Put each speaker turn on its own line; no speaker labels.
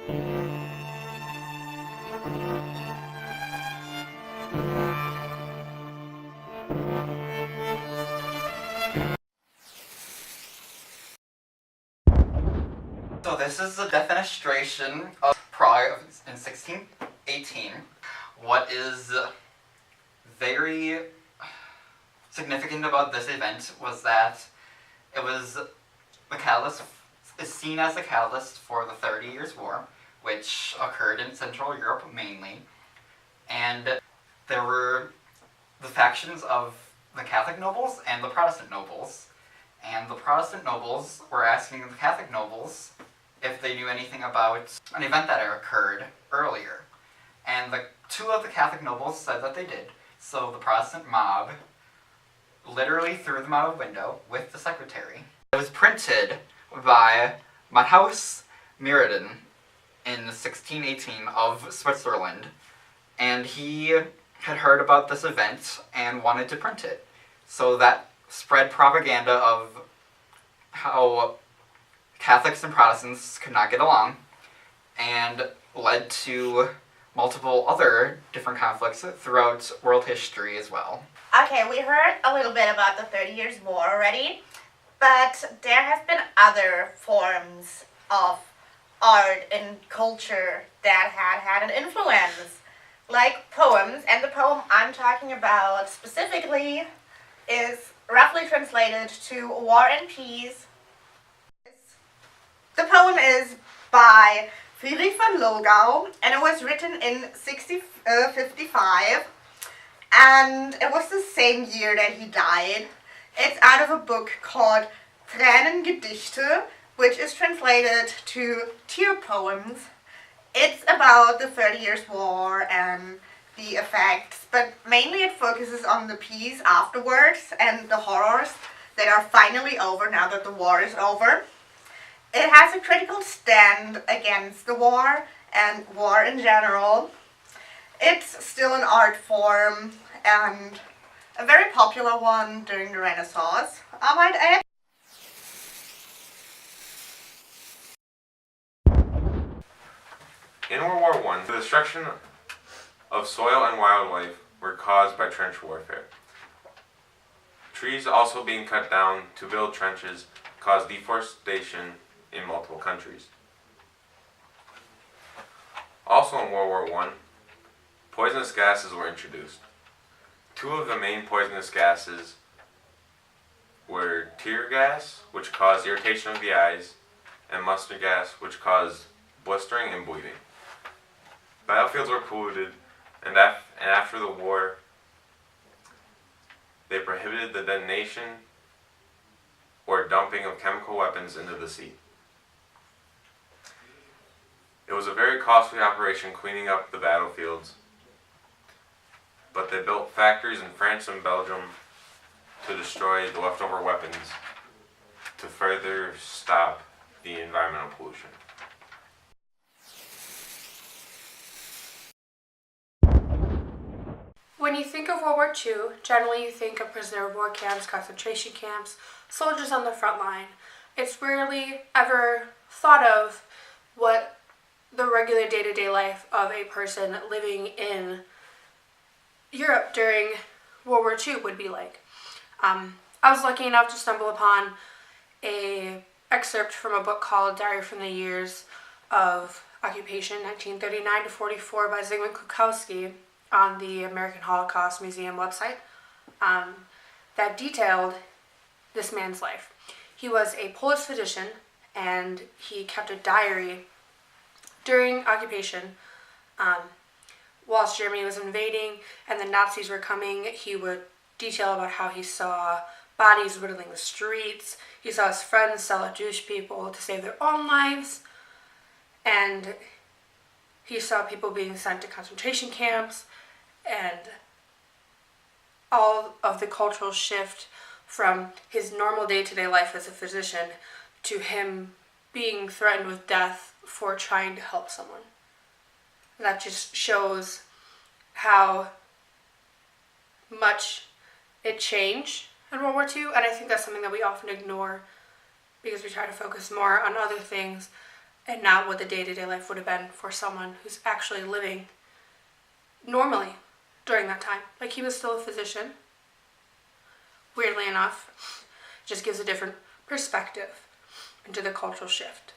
So this is the defenestration of Prague in 1618. What is very significant about this event was that it was the catalyst, is seen as the catalyst for the 30 Years' War, which occurred in Central Europe mainly. And there were the factions of the Catholic nobles and the Protestant nobles. And the Protestant nobles were asking the Catholic nobles if they knew anything about an event that had occurred earlier. And two of the Catholic nobles said that they did. So the Protestant mob literally threw them out of a window with the secretary. It was printed by Matthaus Meridan in 1618 of Switzerland, and he had heard about this event and wanted to print it. So that spread propaganda of how Catholics and Protestants could not get along, and led to multiple other different conflicts throughout world history as well.
Okay, we heard a little bit about the 30 Years' War already, but there have been other forms of art and culture that had an influence, like poems, and the poem I'm talking about specifically is roughly translated to War and Peace. The poem is by Friedrich von Logau, and it was written in 1655, and it was the same year that he died. It's out of a book called Tränengedichte, which is translated to tear poems. It's about the 30 Years' War and the effects, but mainly it focuses on the peace afterwards and the horrors that are finally over now that the war is over. It has a critical stand against the war and war in general. It's still an art form and a very popular one during the Renaissance, I might add.
In World War I, the destruction of soil and wildlife were caused by trench warfare. Trees also being cut down to build trenches caused deforestation in multiple countries. Also in World War I, poisonous gases were introduced. Two of the main poisonous gases were tear gas, which caused irritation of the eyes, and mustard gas, which caused blistering and bleeding. Battlefields were polluted, and after the war, they prohibited the detonation or dumping of chemical weapons into the sea. It was a very costly operation cleaning up the battlefields, but they built factories in France and Belgium to destroy the leftover weapons to further stop the environmental pollution.
When you think of World War II, generally you think of prisoner of war camps, concentration camps, soldiers on the front line. It's rarely ever thought of what the regular day-to-day life of a person living in Europe during World War II would be like. I was lucky enough to stumble upon an excerpt from a book called Diary from the Years of Occupation 1939 to 44 by Zygmunt Kukowski on the American Holocaust Museum website that detailed this man's life. He was a Polish physician, and he kept a diary during occupation. Whilst Germany was invading and the Nazis were coming, he would detail about how he saw bodies riddling the streets. He saw his friends sell Jewish people to save their own lives, and he saw people being sent to concentration camps, and all of the cultural shift from his normal day-to-day life as a physician to him being threatened with death for trying to help someone. That just shows how much it changed in World War II, and I think that's something that we often ignore because we try to focus more on other things and not what the day-to-day life would have been for someone who's actually living normally during that time. Like, he was still a physician. Weirdly enough, just gives a different perspective into the cultural shift.